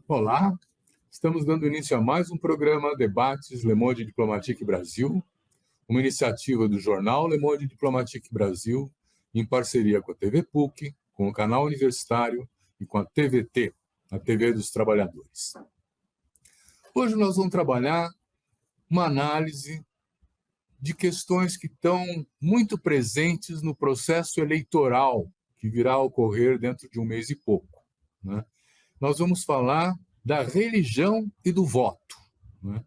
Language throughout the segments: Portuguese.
Olá, estamos dando início a mais um programa Debates Le Monde Diplomatique Brasil, uma iniciativa do jornal Le Monde Diplomatique Brasil, em parceria com a TV PUC, com o canal universitário e com a TVT, a TV dos Trabalhadores. Hoje nós vamos trabalhar uma análise de questões que estão muito presentes no processo eleitoral que virá a ocorrer dentro de um mês e pouco, né? Nós vamos falar da religião e do voto, né?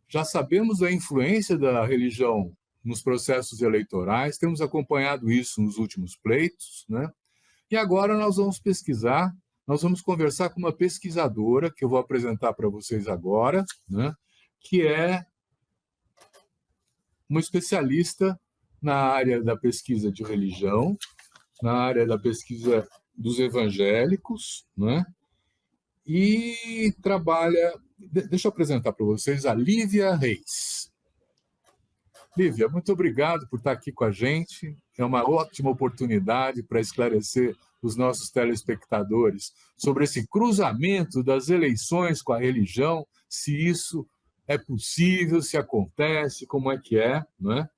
Já sabemos da influência da religião nos processos eleitorais, temos acompanhado isso nos últimos pleitos, né? E agora nós vamos pesquisar, nós vamos conversar com uma pesquisadora, que eu vou apresentar para vocês agora, né? Que é uma especialista na área da pesquisa de religião, na área da pesquisa dos evangélicos, né? E trabalha... Deixa eu apresentar para vocês a Lívia Reis. Lívia, muito obrigado por estar aqui com a gente. É uma ótima oportunidade para esclarecer os nossos telespectadores sobre esse cruzamento das eleições com a religião, se isso é possível, se acontece, como é que é, né?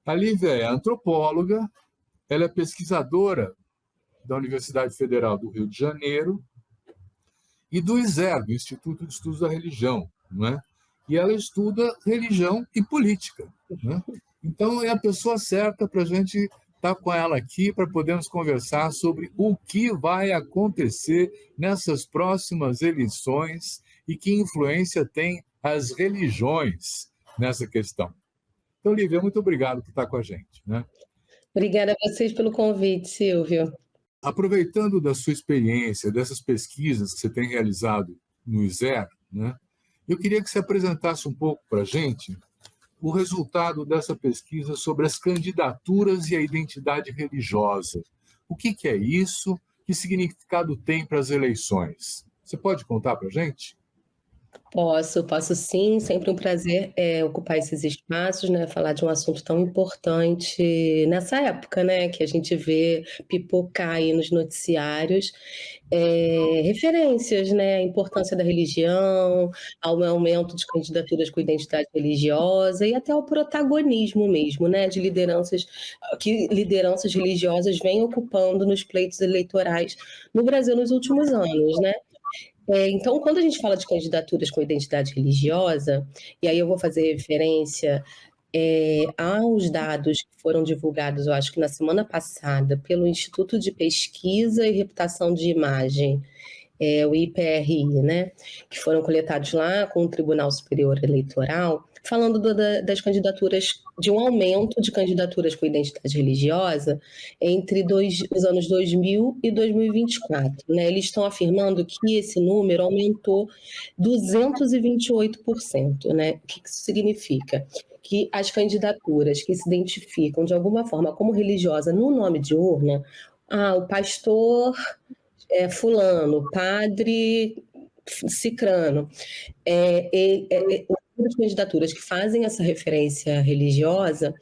A Lívia é antropóloga, ela é pesquisadora da Universidade Federal do Rio de Janeiro e do ISER, do Instituto de Estudos da Religião, né? E ela estuda religião e política, né? Então, é a pessoa certa para a gente estar com ela aqui, para podermos conversar sobre o que vai acontecer nessas próximas eleições e que influência tem as religiões nessa questão. Então, Lívia, muito obrigado por estar com a gente, né? Obrigada a vocês pelo convite, Silvio. Aproveitando da sua experiência, dessas pesquisas que você tem realizado no ISER, né, eu queria que você apresentasse um pouco para a gente o resultado dessa pesquisa sobre as candidaturas e a identidade religiosa. O que é isso? Que significado tem para as eleições? Você pode contar para a gente? Posso sim, sempre um prazer ocupar esses espaços, né, falar de um assunto tão importante nessa época, né, que a gente vê pipocar aí nos noticiários, referências, né, à importância da religião, ao aumento de candidaturas com identidade religiosa e até ao protagonismo mesmo, né, de lideranças que lideranças religiosas vêm ocupando nos pleitos eleitorais no Brasil nos últimos anos, né? Então, quando a gente fala de candidaturas com identidade religiosa, e aí eu vou fazer referência aos dados que foram divulgados, eu acho que na semana passada, pelo Instituto de Pesquisa e Reputação de Imagem, o IPRI, né, que foram coletados lá com o Tribunal Superior Eleitoral, falando das candidaturas, de um aumento de candidaturas com identidade religiosa entre os anos 2000 e 2024. Né? Eles estão afirmando que esse número aumentou 228%. Né? O que isso significa? Que as candidaturas que se identificam de alguma forma como religiosa no nome de urna, o pastor fulano, padre cicrano, as candidaturas que fazem essa referência religiosa,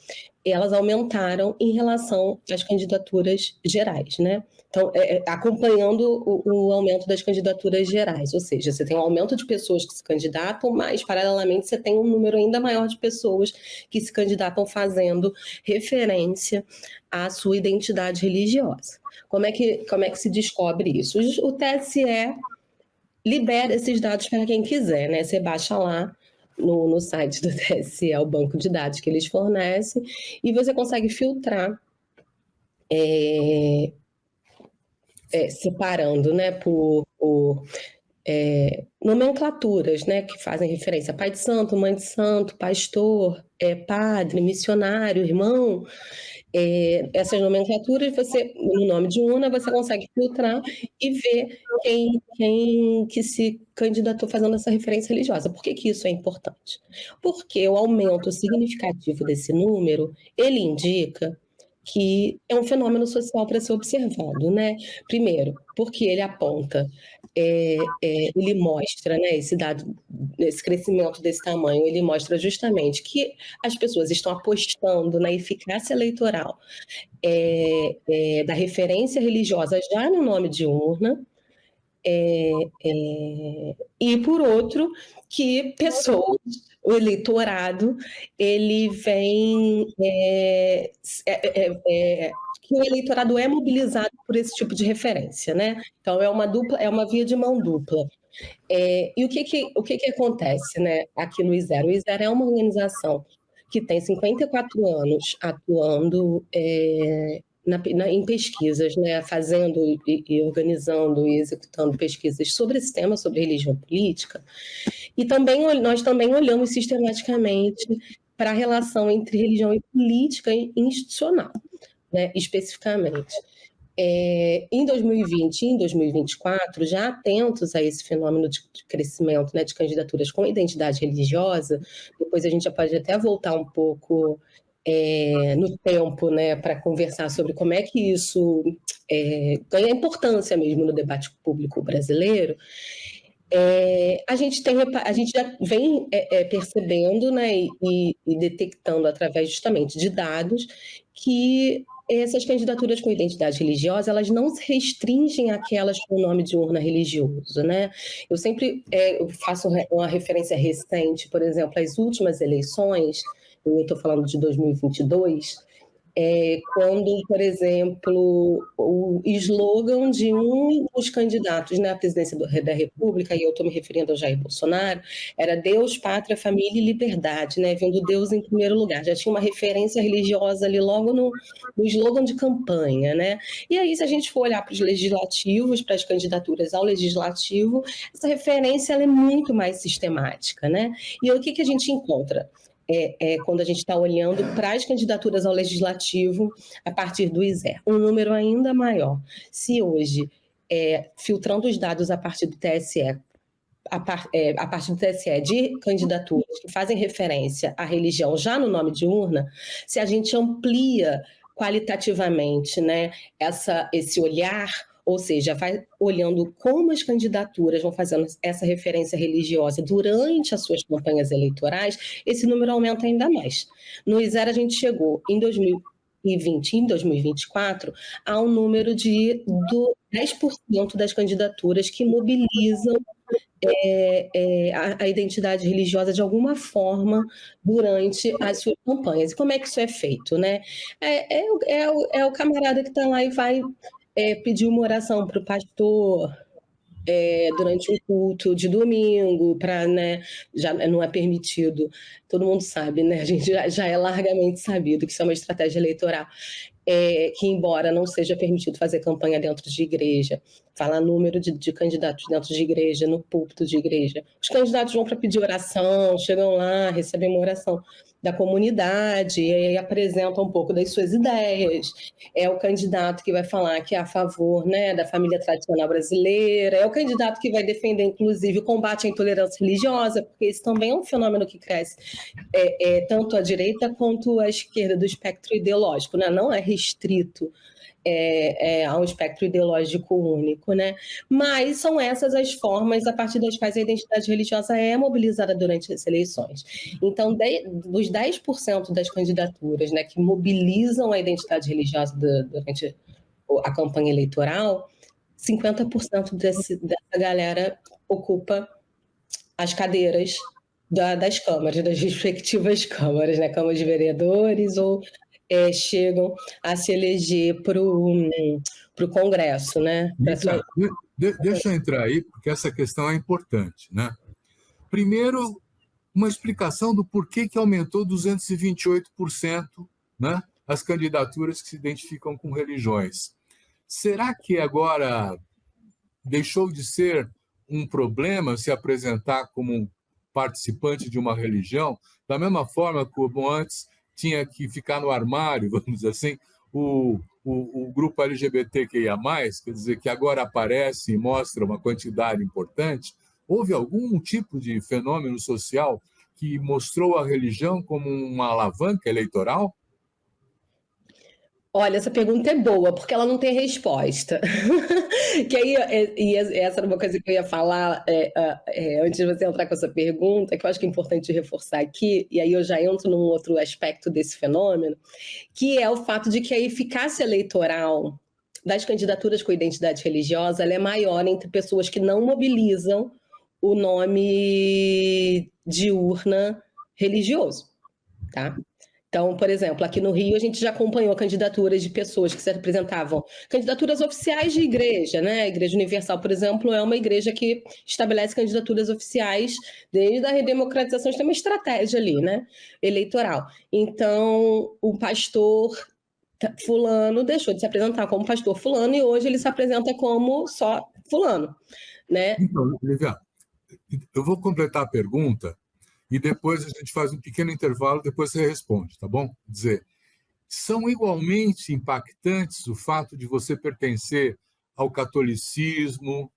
elas aumentaram em relação às candidaturas gerais, né? Então, acompanhando o aumento das candidaturas gerais, ou seja, você tem um aumento de pessoas que se candidatam, mas, paralelamente, você tem um número ainda maior de pessoas que se candidatam fazendo referência à sua identidade religiosa. Como é que se descobre isso? O TSE libera esses dados para quem quiser, né? Você baixa lá no site do TSE, o banco de dados que eles fornecem, e você consegue filtrar, separando, né, por nomenclaturas, né, que fazem referência a pai de santo, mãe de santo, pastor, padre, missionário, irmão. Essas nomenclaturas, no nome de urna, você consegue filtrar e ver quem que se candidatou fazendo essa referência religiosa. Por que isso é importante? Porque o aumento significativo desse número, ele indica que é um fenômeno social para ser observado, né? Primeiro, porque ele aponta, ele mostra, né, esse dado, esse crescimento desse tamanho, ele mostra justamente que as pessoas estão apostando na eficácia eleitoral da referência religiosa já no nome de urna, E, por outro, que pessoas, o eleitorado, ele vem... que o eleitorado é mobilizado por esse tipo de referência, né? Então, é uma via de mão dupla. E o que acontece, né, aqui no I0? O I0 é uma organização que tem 54 anos atuando em pesquisas, né, fazendo e organizando e executando pesquisas sobre esse tema, sobre religião política, e nós também olhamos sistematicamente para a relação entre religião e política institucional, né, especificamente. Em 2020 e em 2024, já atentos a esse fenômeno de crescimento, né, de candidaturas com identidade religiosa, depois a gente já pode até voltar um pouco no tempo, né, para conversar sobre como é que isso ganha importância mesmo no debate público brasileiro. A gente já vem percebendo, né, e detectando através justamente de dados que essas candidaturas com identidade religiosa, elas não se restringem àquelas com nome de urna religioso, né? Eu sempre faço uma referência recente, por exemplo, às últimas eleições, eu estou falando de 2022, quando, por exemplo, o slogan de um dos candidatos, né, à presidência da República, e eu estou me referindo ao Jair Bolsonaro, era Deus, Pátria, Família e Liberdade, né, vendo Deus em primeiro lugar. Já tinha uma referência religiosa ali logo no slogan de campanha, né? E aí, se a gente for olhar para os legislativos, para as candidaturas ao legislativo, essa referência ela é muito mais sistemática, né? E aí, o que a gente encontra? Quando a gente está olhando para as candidaturas ao legislativo a partir do I0. Um número ainda maior. Se hoje, filtrando os dados a partir do TSE, a partir do TSE de candidaturas que fazem referência à religião já no nome de urna, se a gente amplia qualitativamente, né, esse olhar, ou seja, vai olhando como as candidaturas vão fazendo essa referência religiosa durante as suas campanhas eleitorais, esse número aumenta ainda mais. No I0 a gente chegou em 2020 e em 2024 a um número de 10% das candidaturas que mobilizam a identidade religiosa de alguma forma durante as suas campanhas. E como é que isso é feito, né? É o camarada que está lá e vai pedir uma oração para o pastor durante um culto de domingo, né, já não é permitido, todo mundo sabe, né? A gente já é largamente sabido que isso é uma estratégia eleitoral. Que, embora não seja permitido fazer campanha dentro de igreja, falar número de candidatos dentro de igreja, no púlpito de igreja, os candidatos vão para pedir oração, chegam lá, recebem uma oração da comunidade e aí apresentam um pouco das suas ideias. É o candidato que vai falar que é a favor, né, da família tradicional brasileira, é o candidato que vai defender, inclusive, o combate à intolerância religiosa, porque isso também é um fenômeno que cresce tanto à direita quanto à esquerda do espectro ideológico, né? Não é restrito a um espectro ideológico único, né? Mas são essas as formas a partir das quais a identidade religiosa é mobilizada durante as eleições. Então, dos 10% das candidaturas, né, que mobilizam a identidade religiosa durante a campanha eleitoral, 50% dessa galera ocupa as cadeiras das câmaras, das respectivas câmaras, né? Câmara de Vereadores, ou chegam a se eleger para o Congresso, né? Deixa eu entrar aí, porque essa questão é importante, né? Primeiro, uma explicação do porquê que aumentou 228%, né, as candidaturas que se identificam com religiões. Será que agora deixou de ser um problema se apresentar como um participante de uma religião, da mesma forma como antes tinha que ficar no armário, vamos dizer assim, o grupo LGBTQIA+, quer dizer, que agora aparece e mostra uma quantidade importante? Houve algum tipo de fenômeno social que mostrou a religião como uma alavanca eleitoral? Olha, essa pergunta é boa, porque ela não tem resposta. Que aí, essa era uma coisa que eu ia falar antes de você entrar com essa pergunta, que eu acho que é importante reforçar aqui, e aí eu já entro num outro aspecto desse fenômeno, que é o fato de que a eficácia eleitoral das candidaturas com identidade religiosa, ela é maior entre pessoas que não mobilizam o nome de urna religioso, tá? Então, por exemplo, aqui no Rio a gente já acompanhou candidaturas de pessoas que se apresentavam, candidaturas oficiais de igreja, né? A Igreja Universal, por exemplo, é uma igreja que estabelece candidaturas oficiais desde a redemocratização, tem uma estratégia ali, né? Eleitoral. Então, o pastor fulano deixou de se apresentar como pastor fulano e hoje ele se apresenta como só fulano, né? Então, Lívia, eu vou completar a pergunta e depois a gente faz um pequeno intervalo, depois você responde, tá bom? Quer dizer, são igualmente impactantes o fato de você pertencer ao catolicismo,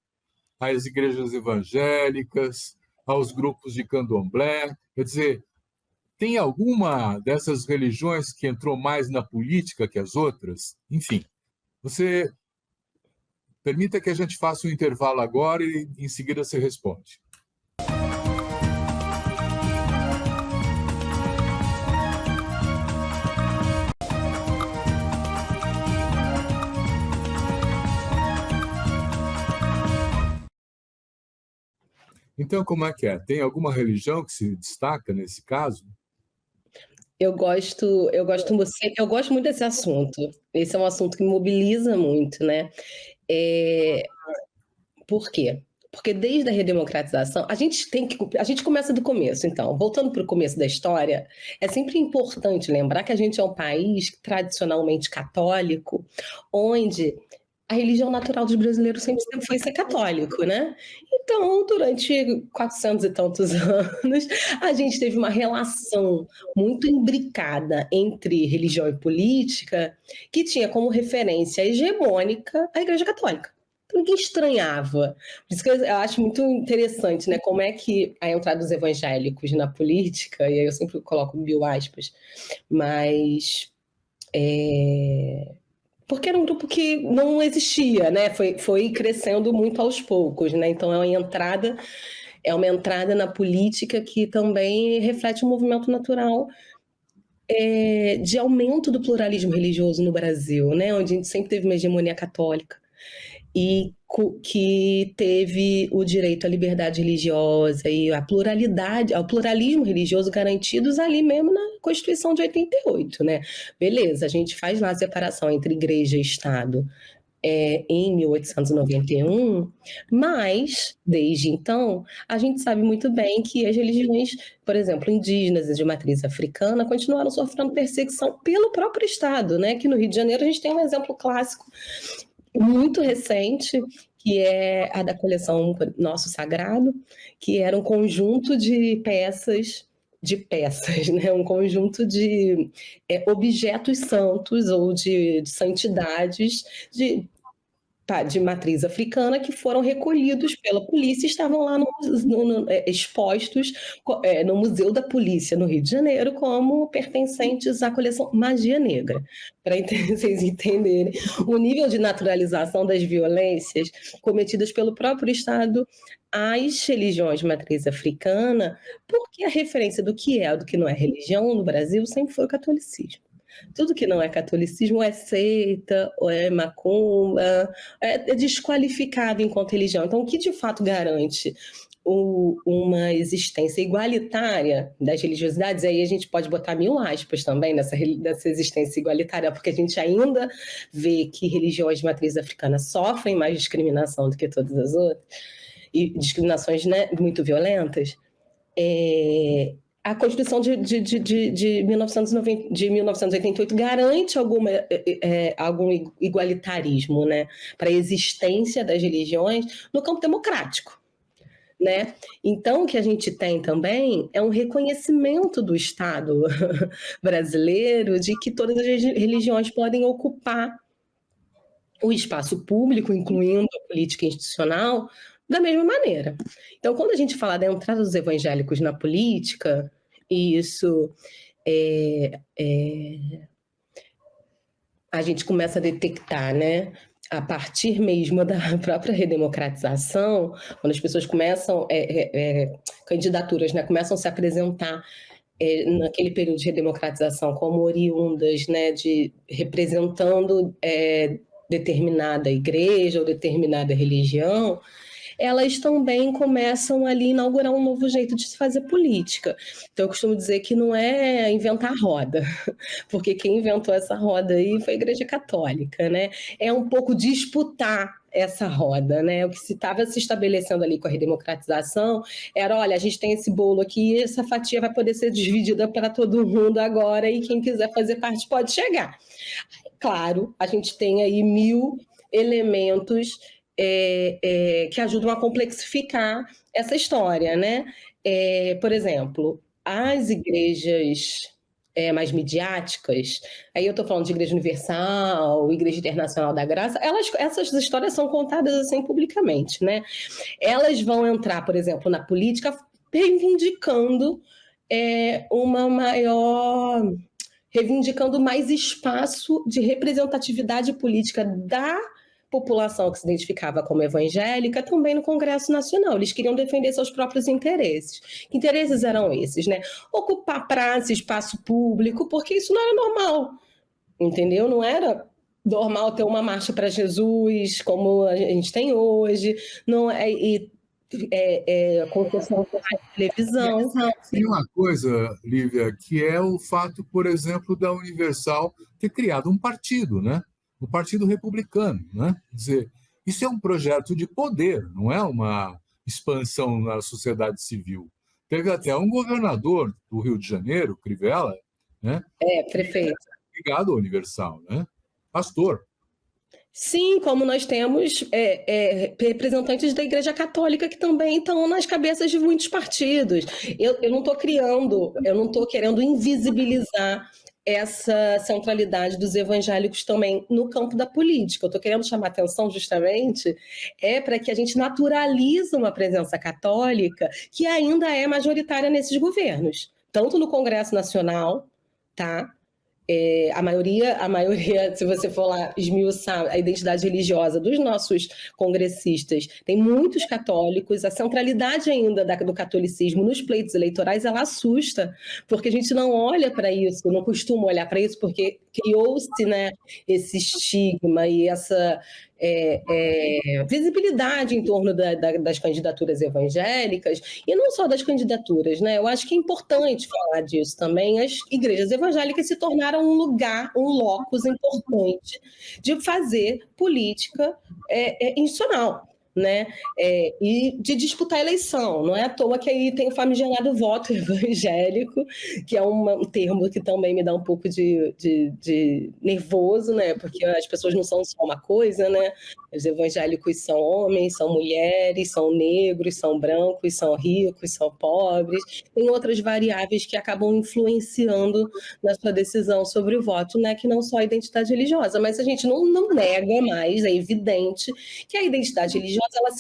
às igrejas evangélicas, aos grupos de candomblé. Quer dizer, tem alguma dessas religiões que entrou mais na política que as outras? Enfim, você permita que a gente faça um intervalo agora e em seguida você responde. Então, como é que é? Tem alguma religião que se destaca nesse caso? Eu gosto muito desse assunto. Esse é um assunto que me mobiliza muito, né? Por quê? Porque desde a redemocratização, a gente começa do começo, então, voltando para o começo da história, é sempre importante lembrar que a gente é um país tradicionalmente católico, onde a religião natural dos brasileiros sempre foi ser católico, né? Então, durante 400 e tantos anos, a gente teve uma relação muito imbricada entre religião e política, que tinha como referência hegemônica a Igreja Católica. Então, ninguém estranhava. Por isso que eu acho muito interessante, né? Como é que a entrada dos evangélicos na política, e aí eu sempre coloco mil aspas, mas porque era um grupo que não existia, né? Foi crescendo muito aos poucos, né? Então é uma entrada na política que também reflete um movimento natural de aumento do pluralismo religioso no Brasil, né? Onde a gente sempre teve uma hegemonia católica e que teve o direito à liberdade religiosa e à pluralidade, ao pluralismo religioso garantidos ali mesmo na Constituição de 88, né? Beleza, a gente faz lá a separação entre igreja e Estado em 1891, mas, desde então, a gente sabe muito bem que as religiões, por exemplo, indígenas e de matriz africana, continuaram sofrendo perseguição pelo próprio Estado, né? Aqui no Rio de Janeiro a gente tem um exemplo clássico muito recente, que é a da coleção Nosso Sagrado, que era um conjunto de peças, né? Um conjunto de objetos santos ou de santidades de matriz africana que foram recolhidos pela polícia e estavam lá expostos no Museu da Polícia, no Rio de Janeiro, como pertencentes à coleção Magia Negra. Para vocês entenderem o nível de naturalização das violências cometidas pelo próprio Estado às religiões de matriz africana, porque a referência do que é ou do que não é religião no Brasil sempre foi o catolicismo. Tudo que não é catolicismo é seita, ou é macumba, é desqualificado enquanto religião. Então, o que de fato garante uma existência igualitária das religiosidades? Aí a gente pode botar mil aspas também nessa existência igualitária, porque a gente ainda vê que religiões de matriz africana sofrem mais discriminação do que todas as outras, e discriminações, né, muito violentas. A Constituição de 1988 garante algum igualitarismo, né, para a existência das religiões no campo democrático, né? Então, o que a gente tem também é um reconhecimento do Estado brasileiro de que todas as religiões podem ocupar o espaço público, incluindo a política institucional, da mesma maneira. Então, quando a gente fala da entrada dos evangélicos na política, isso a gente começa a detectar, né? A partir mesmo da própria redemocratização, quando as pessoas começam, candidaturas, né, começam a se apresentar naquele período de redemocratização como oriundas, né, representando determinada igreja ou determinada religião, elas também começam ali a inaugurar um novo jeito de se fazer política. Então, eu costumo dizer que não é inventar roda, porque quem inventou essa roda aí foi a Igreja Católica, né? É um pouco disputar essa roda, né? O que se estava se estabelecendo ali com a redemocratização era, olha, a gente tem esse bolo aqui, essa fatia vai poder ser dividida para todo mundo agora e quem quiser fazer parte pode chegar. Claro, a gente tem aí 1000 elementos que ajudam a complexificar essa história, né? Por exemplo, as igrejas mais midiáticas, aí eu estou falando de Igreja Universal, Igreja Internacional da Graça, essas histórias são contadas assim publicamente, né? Elas vão entrar, por exemplo, na política reivindicando reivindicando mais espaço de representatividade política da população que se identificava como evangélica também no Congresso Nacional. Eles queriam defender seus próprios interesses. Que interesses eram esses, né? Ocupar praça, espaço público, porque isso não era normal, entendeu? Não era normal ter uma marcha para Jesus como a gente tem hoje, não é, concessão de televisão. Tem uma coisa, Lívia, que é o fato, por exemplo, da Universal ter criado um partido, né? O Partido Republicano, né? Quer dizer, isso é um projeto de poder, não é uma expansão na sociedade civil. Teve até um governador do Rio de Janeiro, Crivella, né? Prefeito. Ligado ao Universal, né? Pastor. Sim, como nós temos representantes da Igreja Católica que também estão nas cabeças de muitos partidos. Eu não estou querendo invisibilizar essa centralidade dos evangélicos também no campo da política. Eu estou querendo chamar atenção justamente para que a gente naturalize uma presença católica que ainda é majoritária nesses governos, tanto no Congresso Nacional, tá? A maioria, se você for lá esmiuçar a identidade religiosa dos nossos congressistas, tem muitos católicos, a centralidade ainda do catolicismo nos pleitos eleitorais, ela assusta, porque a gente não olha para isso, não costuma olhar para isso, porque criou-se, né, esse estigma e essa visibilidade em torno das candidaturas evangélicas, e não só das candidaturas, né? Eu acho que é importante falar disso também. As igrejas evangélicas se tornaram um lugar, um locus importante de fazer política institucional, né? E de disputar a eleição. Não é à toa que aí tem o famigerado voto evangélico, que é um termo que também me dá um pouco de nervoso, né? Porque as pessoas não são só uma coisa, né? Os evangélicos são homens, são mulheres, são negros, são brancos, são ricos, são pobres. Tem outras variáveis que acabam influenciando na sua decisão sobre o voto, né? Que não só a identidade religiosa, mas a gente não nega mais, é evidente que a identidade religiosa ela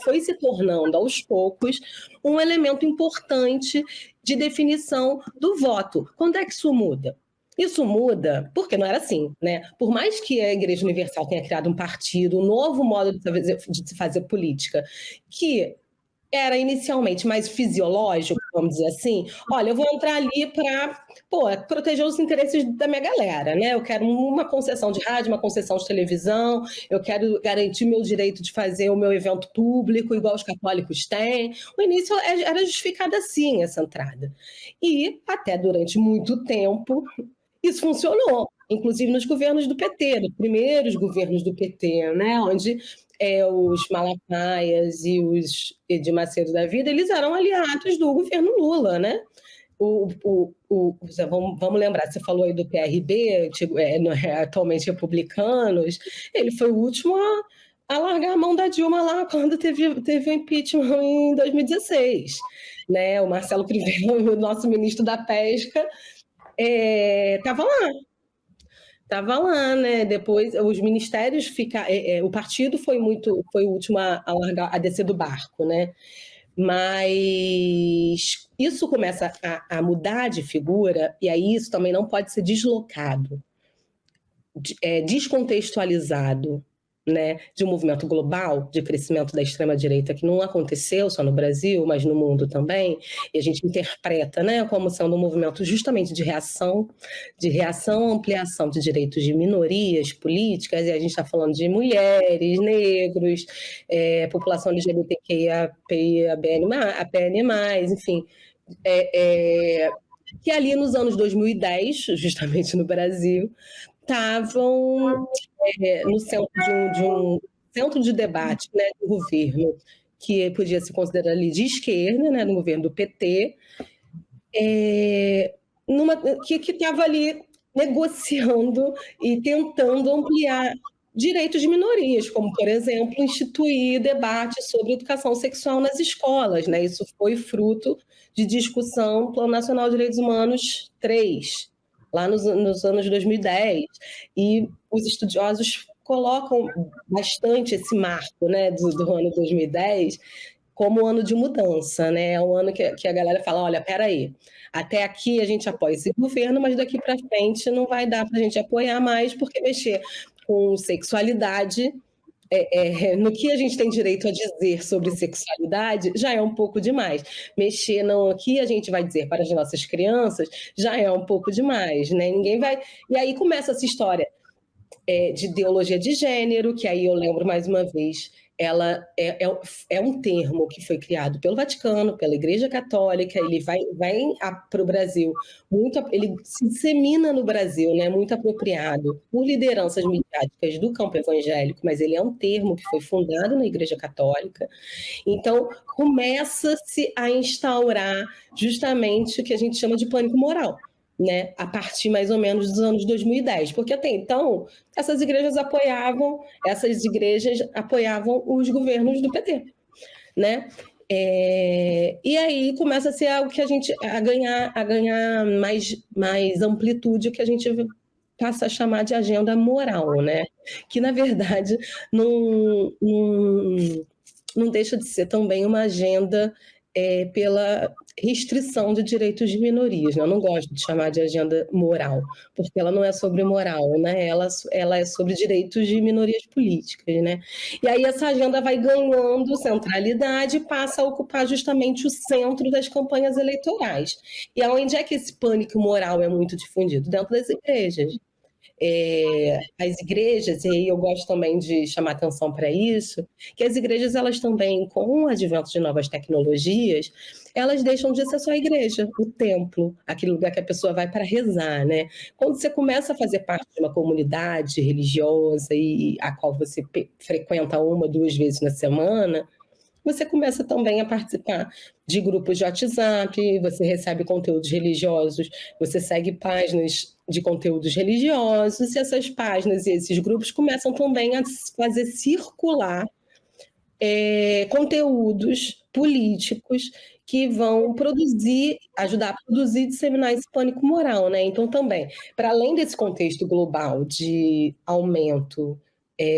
foi se tornando aos poucos um elemento importante de definição do voto. Quando é que isso muda? Isso muda porque não era assim, né? Por mais que a Igreja Universal tenha criado um partido, um novo modo de se fazer política, que era inicialmente mais fisiológico, vamos dizer assim, olha, eu vou entrar ali para proteger os interesses da minha galera, né? Eu quero uma concessão de rádio, uma concessão de televisão, eu quero garantir meu direito de fazer o meu evento público, igual os católicos têm. O início era justificado assim, essa entrada. E até durante muito tempo, isso funcionou, inclusive nos governos do PT, nos primeiros governos do PT, né? Onde os Malafaias e os Edir Macedo da vida, eles eram aliados do governo Lula, né? Vamos lembrar, você falou aí do PRB, atualmente republicanos, ele foi o último a largar a mão da Dilma lá quando teve o impeachment em 2016. Né? O Marcelo Crivella, o nosso ministro da Pesca, estava lá, né? Depois os ministérios o partido foi o último a descer do barco, né? Mas isso começa a mudar de figura, e aí isso também não pode ser deslocado, descontextualizado, né, de um movimento global de crescimento da extrema-direita, que não aconteceu só no Brasil, mas no mundo também, e a gente interpreta, né, como sendo um movimento justamente de reação, ampliação de direitos de minorias políticas, e a gente está falando de mulheres, negros, população LGBTQIA, APN+, enfim, que ali nos anos 2010, justamente no Brasil, estavam no centro de um centro de debate, né, do governo, que podia se considerar ali de esquerda, né, no governo do PT, que estava ali negociando e tentando ampliar direitos de minorias, como, por exemplo, instituir debate sobre educação sexual nas escolas, né? Isso foi fruto de discussão Plano Nacional de Direitos Humanos 3, lá nos anos 2010, e os estudiosos colocam bastante esse marco, né, do ano 2010 como ano de mudança, né? É um ano que a galera fala, olha, peraí, até aqui a gente apoia esse governo, mas daqui para frente não vai dar para a gente apoiar mais, porque mexer com sexualidade, no que a gente tem direito a dizer sobre sexualidade, já é um pouco demais. Mexer no que a gente vai dizer para as nossas crianças já é um pouco demais, né? Ninguém vai... E aí começa essa história de ideologia de gênero, que aí eu lembro mais uma vez, ela é um termo que foi criado pelo Vaticano, pela Igreja Católica, ele vai para o Brasil, ele se dissemina no Brasil, né, muito apropriado por lideranças midiáticas do campo evangélico, mas ele é um termo que foi fundado na Igreja Católica. Então, começa-se a instaurar justamente o que a gente chama de pânico moral, né, a partir mais ou menos dos anos 2010, porque até então essas igrejas apoiavam os governos do PT, né? E aí começa a ser algo que a ganhar mais amplitude, que a gente passa a chamar de agenda moral, né? Que na verdade não deixa de ser também uma agenda pela restrição de direitos de minorias, né? Eu não gosto de chamar de agenda moral, porque ela não é sobre moral, né? Ela é sobre direitos de minorias políticas, né? E aí essa agenda vai ganhando centralidade e passa a ocupar justamente o centro das campanhas eleitorais. E aonde é que esse pânico moral é muito difundido? Dentro das igrejas. As igrejas, e aí eu gosto também de chamar atenção para isso, que as igrejas, elas também, com o advento de novas tecnologias, elas deixam de ser só a igreja, o templo, aquele lugar que a pessoa vai para rezar, né? Quando você começa a fazer parte de uma comunidade religiosa e a qual você frequenta 1, 2 vezes na semana, você começa também a participar de grupos de WhatsApp, você recebe conteúdos religiosos, você segue páginas de conteúdos religiosos, e essas páginas e esses grupos começam também a fazer circular conteúdos políticos que vão ajudar a produzir e disseminar esse pânico moral, né? Então, também, para além desse contexto global de aumento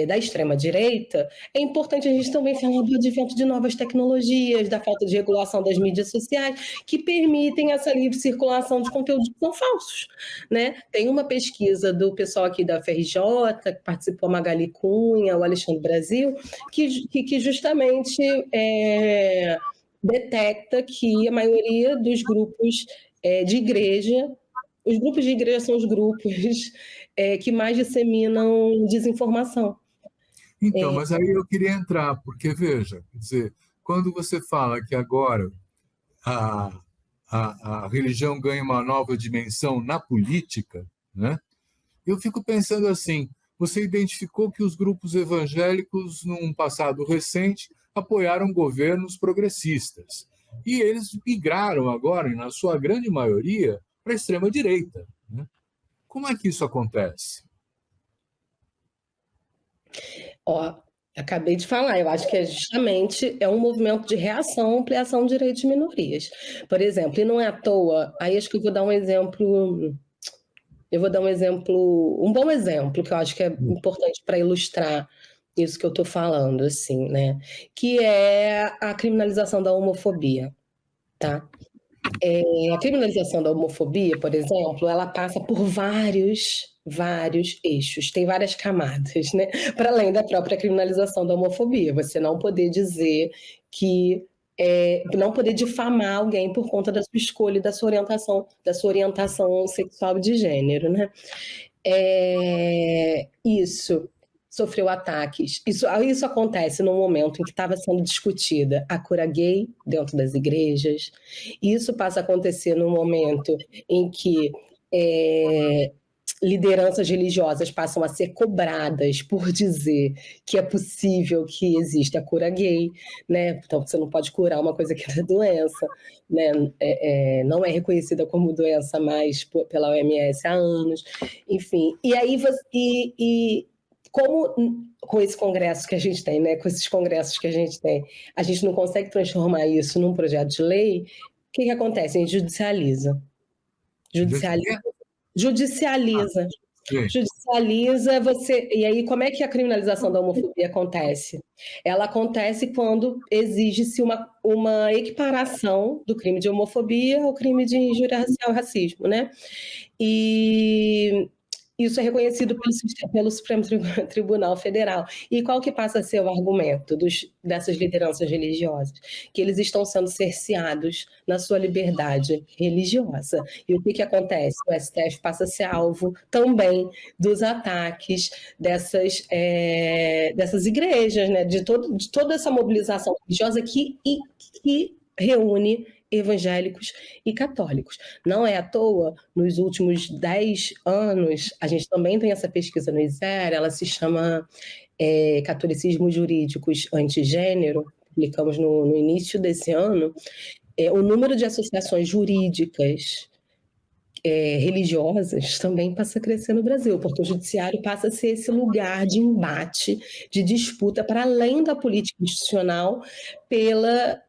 da extrema-direita, é importante a gente também falar do advento de novas tecnologias, da falta de regulação das mídias sociais, que permitem essa livre circulação de conteúdos que são falsos, né? Tem uma pesquisa do pessoal aqui da FRJ, que participou, a Magali Cunha, o Alexandre Brasil, que justamente detecta que a maioria dos grupos de igreja, os grupos de igreja são os grupos que mais disseminam desinformação. Então, mas aí eu queria entrar, porque, veja, quer dizer, quando você fala que agora a religião ganha uma nova dimensão na política, né? Eu fico pensando assim, você identificou que os grupos evangélicos, num passado recente, apoiaram governos progressistas. E eles migraram agora, na sua grande maioria, para a extrema-direita, né? Como é que isso acontece? Acabei de falar, eu acho que justamente um movimento de reação à ampliação de direitos de minorias. Por exemplo, e não é à toa, aí acho que eu vou dar um exemplo, um bom exemplo, que eu acho que é importante para ilustrar isso que eu estou falando, assim, né? Que é a criminalização da homofobia, tá? A criminalização da homofobia, por exemplo, ela passa por vários vários eixos, tem várias camadas, né? Para além da própria criminalização da homofobia, você não poder dizer que não poder difamar alguém por conta da sua escolha e da sua orientação sexual e de gênero, né? Isso sofreu ataques. Isso acontece no momento em que estava sendo discutida a cura gay dentro das igrejas. Isso passa a acontecer no momento em que lideranças religiosas passam a ser cobradas por dizer que é possível que exista a cura gay, né? Então você não pode curar uma coisa que é doença, né? Não é reconhecida como doença mais pela OMS há anos, enfim. E aí como com esse congresso que a gente tem, né? Com esses congressos que a gente tem, a gente não consegue transformar isso num projeto de lei, o que acontece? A gente judicializa. Judicializa você. E aí, como é que a criminalização da homofobia acontece? Ela acontece quando exige-se uma equiparação do crime de homofobia ao crime de injúria racial e racismo, né? E isso é reconhecido pelo Supremo Tribunal Federal. E qual que passa a ser o argumento dessas lideranças religiosas? Que eles estão sendo cerceados na sua liberdade religiosa. E o que acontece? O STF passa a ser alvo também dos ataques dessas igrejas, né? de toda essa mobilização religiosa que reúne evangélicos e católicos. Não é à toa, nos últimos 10 anos, a gente também tem essa pesquisa no ISER, ela se chama Catolicismo Jurídicos Antigênero, publicamos no início desse ano, o número de associações jurídicas religiosas também passa a crescer no Brasil, porque o judiciário passa a ser esse lugar de embate, de disputa, para além da política institucional, pela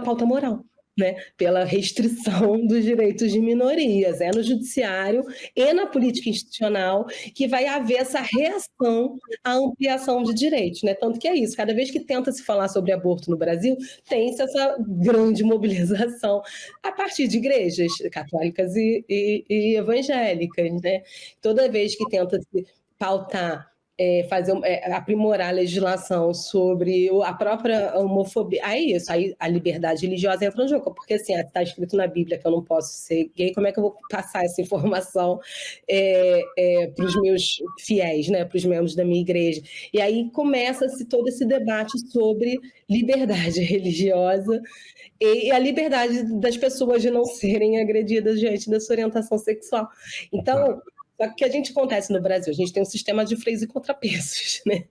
pauta moral, né? Pela restrição dos direitos de minorias. É no judiciário e na política institucional que vai haver essa reação à ampliação de direitos, né? Tanto que é isso, cada vez que tenta se falar sobre aborto no Brasil, tem-se essa grande mobilização a partir de igrejas católicas e evangélicas, né? Toda vez que tenta se pautar aprimorar a legislação sobre a própria homofobia. Aí isso, aí a liberdade religiosa entra no jogo, porque assim, está escrito na Bíblia que eu não posso ser gay, como é que eu vou passar essa informação para os meus fiéis, né, para os membros da minha igreja? E aí começa-se todo esse debate sobre liberdade religiosa e a liberdade das pessoas de não serem agredidas diante da sua orientação sexual. Então, só que o que a gente acontece no Brasil? A gente tem um sistema de freios e contrapesos, né?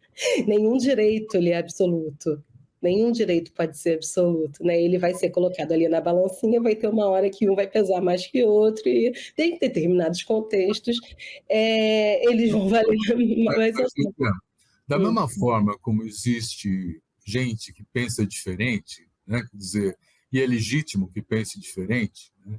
Nenhum direito ele é absoluto. Nenhum direito pode ser absoluto, né? Ele vai ser colocado ali na balancinha, vai ter uma hora que um vai pesar mais que o outro, e em determinados contextos eles vão valer mais. Da mesma forma como existe gente que pensa diferente, né? Quer dizer, e é legítimo que pense diferente, né?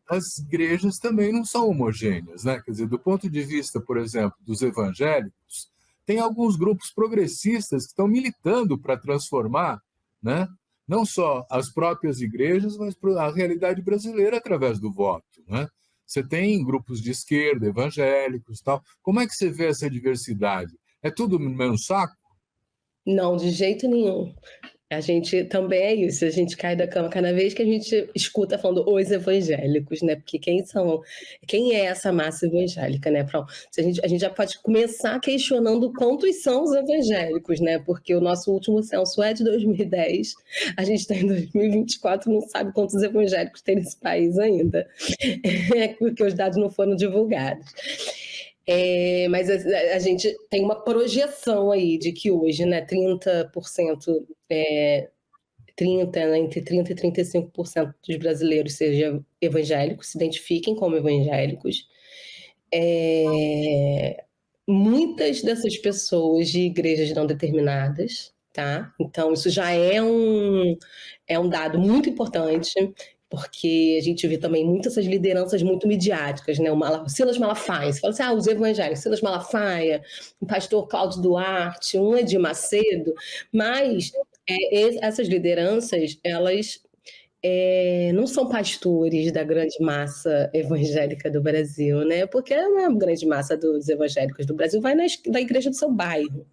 As igrejas também não são homogêneas, né? Quer dizer, do ponto de vista, por exemplo, dos evangélicos, tem alguns grupos progressistas que estão militando para transformar, né, não só as próprias igrejas, mas a realidade brasileira através do voto, né? Você tem grupos de esquerda, evangélicos, tal. Como é que você vê essa diversidade? É tudo no mesmo saco? Não, de jeito nenhum. A gente também é isso, a gente cai da cama cada vez que a gente escuta falando os evangélicos, né? Porque quem é essa massa evangélica, né? A gente já pode começar questionando quantos são os evangélicos, né? Porque o nosso último censo é de 2010, a gente está em 2024, não sabe quantos evangélicos tem nesse país ainda, porque os dados não foram divulgados. Mas a gente tem uma projeção aí de que hoje, né, 30%, entre 30% e 35% dos brasileiros sejam evangélicos, se identifiquem como evangélicos. Muitas dessas pessoas de igrejas não determinadas, tá? Então, isso já é um dado muito importante, porque a gente vê também muitas essas lideranças muito midiáticas, né? O Silas Malafaia, você fala assim, os evangélicos, Silas Malafaia, o pastor Cláudio Duarte, um Edir Macedo, mas essas lideranças, elas não são pastores da grande massa evangélica do Brasil, né? Porque a grande massa dos evangélicos do Brasil vai na igreja do seu bairro,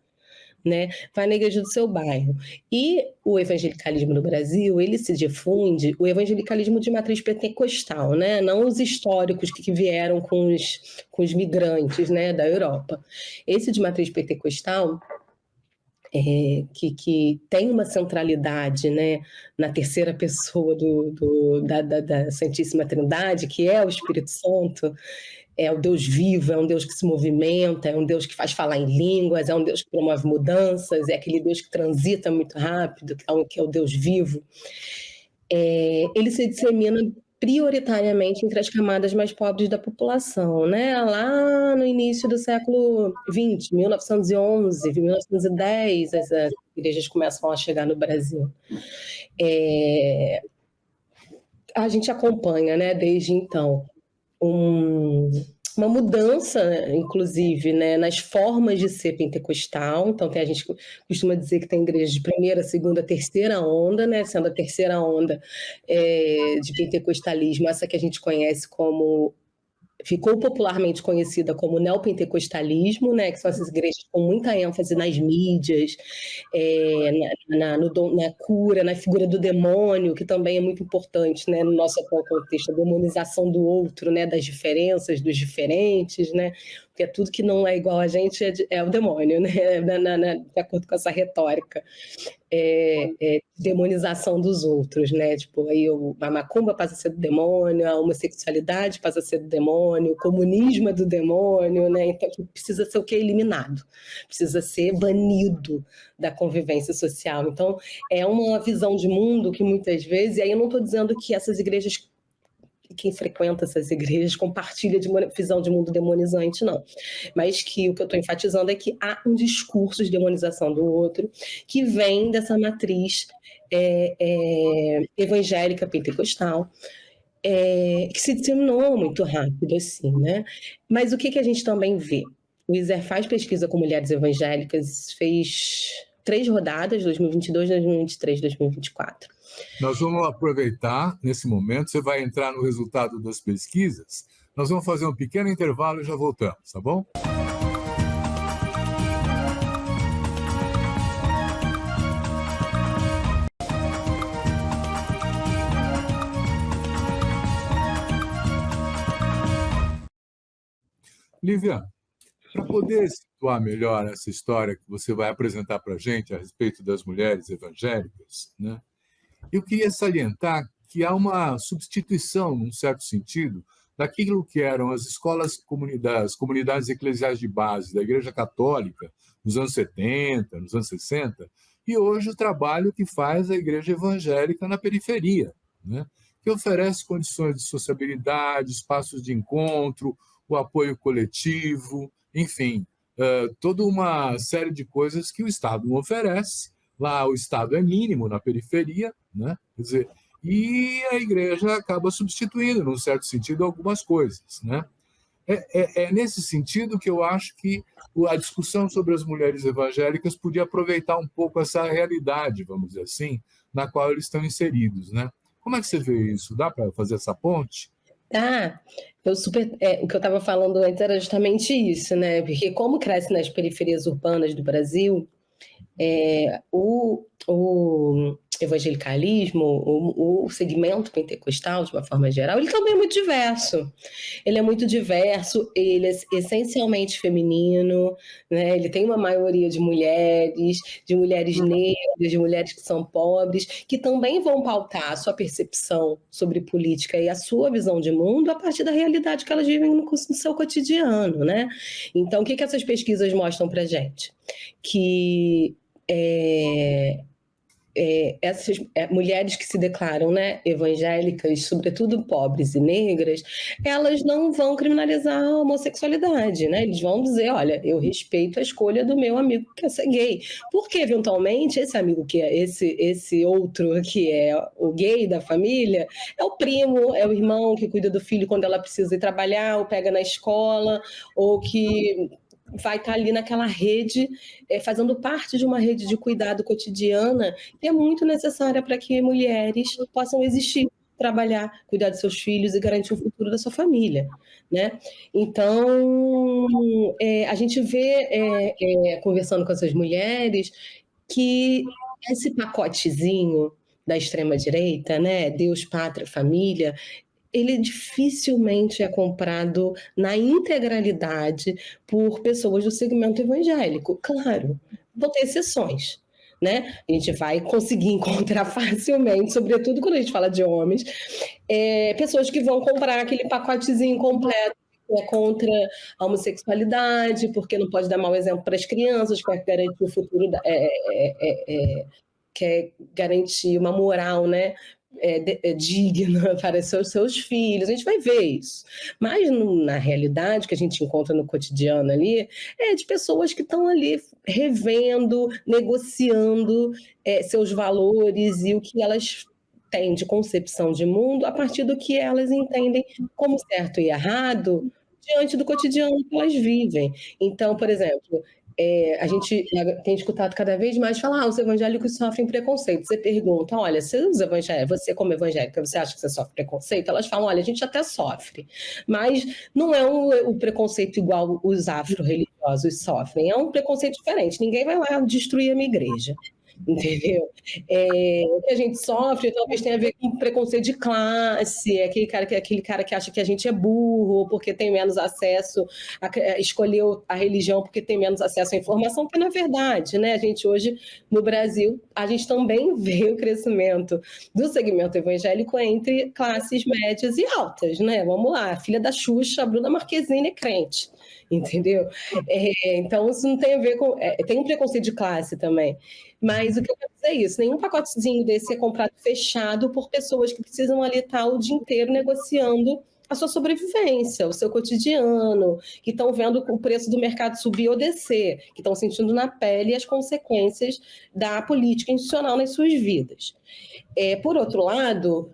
né? Vai na igreja do seu bairro. E o evangelicalismo no Brasil, ele se difunde, o evangelicalismo de matriz pentecostal, né? Não os históricos que vieram com os migrantes, né, da Europa. Esse de matriz pentecostal, que tem uma centralidade, né, na terceira pessoa da Santíssima Trindade, que é o Espírito Santo, é o Deus vivo, é um Deus que se movimenta, é um Deus que faz falar em línguas, é um Deus que promove mudanças, é aquele Deus que transita muito rápido, que é o Deus vivo. Ele se dissemina prioritariamente entre as camadas mais pobres da população, né? Lá no início do século XX, 1911, 1910, as igrejas começam a chegar no Brasil. A gente acompanha, né, desde então, uma mudança, inclusive, né, nas formas de ser pentecostal. Então, a gente costuma dizer que tem igreja de primeira, segunda, terceira onda, né, sendo a terceira onda de pentecostalismo, essa que a gente conhece como... Ficou popularmente conhecida como neopentecostalismo, né, que são essas igrejas com muita ênfase nas mídias, na cura, na figura do demônio, que também é muito importante, né, no nosso atual contexto, a demonização do outro, né, das diferenças, dos diferentes, né, porque tudo que não é igual a gente é o demônio, né, de acordo com essa retórica. Demonização dos outros, né? Tipo, aí a macumba passa a ser do demônio, a homossexualidade passa a ser do demônio, o comunismo é do demônio, né? Então precisa ser o quê? Eliminado, precisa ser banido da convivência social. Então é uma visão de mundo que muitas vezes, e aí eu não estou dizendo que essas igrejas, quem frequenta essas igrejas compartilha de uma visão de mundo demonizante, não. Mas que o que eu estou enfatizando é que há um discurso de demonização do outro que vem dessa matriz evangélica pentecostal, que se disseminou muito rápido, assim, né? Mas o que a gente também vê? O ISER faz pesquisa com mulheres evangélicas, fez 3 rodadas, 2022, 2023, 2024. Nós vamos aproveitar nesse momento, você vai entrar no resultado das pesquisas, nós vamos fazer um pequeno intervalo e já voltamos, tá bom? Lívia, para poder situar melhor essa história que você vai apresentar para a gente a respeito das mulheres evangélicas, né? Eu queria salientar que há uma substituição, num certo sentido, daquilo que eram as escolas das comunidades eclesiais de base da Igreja Católica nos anos 70, nos anos 60, e hoje o trabalho que faz a Igreja Evangélica na periferia, né? Que oferece condições de sociabilidade, espaços de encontro, o apoio coletivo, enfim, toda uma série de coisas que o Estado não oferece. Lá o Estado é mínimo na periferia, né? Quer dizer, e a igreja acaba substituindo, num certo sentido, algumas coisas, né? É nesse sentido que eu acho que a discussão sobre as mulheres evangélicas podia aproveitar um pouco essa realidade, vamos dizer assim, na qual eles estão inseridos, né? Como é que você vê isso? Dá para fazer essa ponte? O que eu estava falando antes era justamente isso, né? Porque como cresce nas periferias urbanas do Brasil, o evangelicalismo, o segmento pentecostal, de uma forma geral, ele também é muito diverso. Ele é muito diverso, ele é essencialmente feminino, né? Ele tem uma maioria de mulheres negras, de mulheres que são pobres, que também vão pautar a sua percepção sobre política e a sua visão de mundo a partir da realidade que elas vivem no seu cotidiano, né? Então, o que essas pesquisas mostram para a gente? Que essas mulheres que se declaram, né, evangélicas, sobretudo pobres e negras, elas não vão criminalizar a homossexualidade, né? Eles vão dizer, olha, eu respeito a escolha do meu amigo que quer ser gay, porque eventualmente esse amigo que é esse outro que é o gay da família é o primo, é o irmão que cuida do filho quando ela precisa ir trabalhar ou pega na escola, ou que vai estar ali naquela rede, fazendo parte de uma rede de cuidado cotidiana, que é muito necessária para que mulheres possam existir, trabalhar, cuidar de seus filhos e garantir o futuro da sua família, né? Então, a gente vê, conversando com essas mulheres, que esse pacotezinho da extrema-direita, né, Deus, Pátria, Família, ele dificilmente é comprado na integralidade por pessoas do segmento evangélico. Claro, vão ter exceções, né? A gente vai conseguir encontrar facilmente, sobretudo quando a gente fala de homens, pessoas que vão comprar aquele pacotezinho completo, que é contra a homossexualidade, porque não pode dar mau exemplo para as crianças, que quer garantir o futuro, quer garantir uma moral, né, digna para seus filhos. A gente vai ver isso. Mas na realidade que a gente encontra no cotidiano ali, é de pessoas que estão ali revendo, negociando seus valores e o que elas têm de concepção de mundo a partir do que elas entendem como certo e errado diante do cotidiano que elas vivem. Então, por exemplo, a gente tem escutado cada vez mais falar, os evangélicos sofrem preconceito. Você pergunta, olha, você como evangélica, você acha que você sofre preconceito? Elas falam, olha, a gente até sofre, mas não é o preconceito igual os afro-religiosos sofrem, é um preconceito diferente. Ninguém vai lá destruir a minha igreja. Entendeu? O que a gente sofre talvez tenha a ver com preconceito de classe, aquele cara que acha que a gente é burro porque tem menos acesso, escolheu a religião porque tem menos acesso à informação, que não é verdade, né? A gente hoje, no Brasil, a gente também vê o crescimento do segmento evangélico entre classes médias e altas, né? Vamos lá, a filha da Xuxa, a Bruna Marquezine, é crente, entendeu? Então, isso não tem a ver com... tem um preconceito de classe também. Mas o que eu quero dizer é isso, nenhum pacotezinho desse é comprado fechado por pessoas que precisam ali estar o dia inteiro negociando a sua sobrevivência, o seu cotidiano, que estão vendo o preço do mercado subir ou descer, que estão sentindo na pele as consequências da política institucional nas suas vidas. Por outro lado,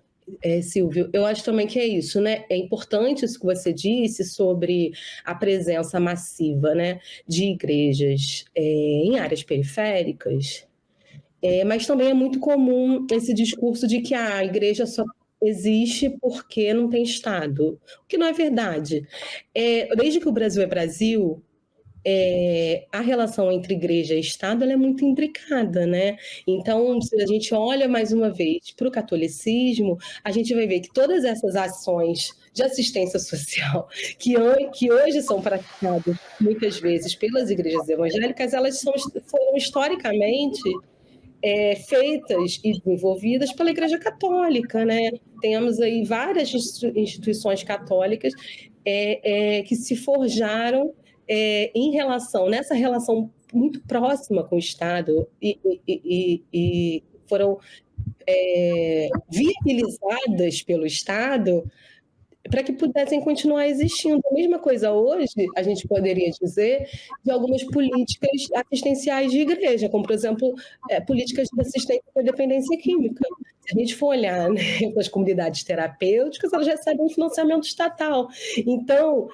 Silvio, eu acho também que é isso, né? É importante isso que você disse sobre a presença massiva, né, de igrejas em áreas periféricas, mas também é muito comum esse discurso de que a igreja só existe porque não tem Estado, o que não é verdade. Desde que o Brasil é Brasil, a relação entre igreja e Estado ela é muito intricada, né? Então, se a gente olha mais uma vez para o catolicismo, a gente vai ver que todas essas ações de assistência social que hoje são praticadas muitas vezes pelas igrejas evangélicas, elas foram historicamente feitas e desenvolvidas pela Igreja Católica, né? Temos aí várias instituições católicas que se forjaram nessa relação muito próxima com o Estado e foram viabilizadas pelo Estado para que pudessem continuar existindo. A mesma coisa hoje, a gente poderia dizer, de algumas políticas assistenciais de igreja, como, por exemplo, políticas de assistência à dependência química. Se a gente for olhar, né, para as comunidades terapêuticas, elas recebem um financiamento estatal. Então,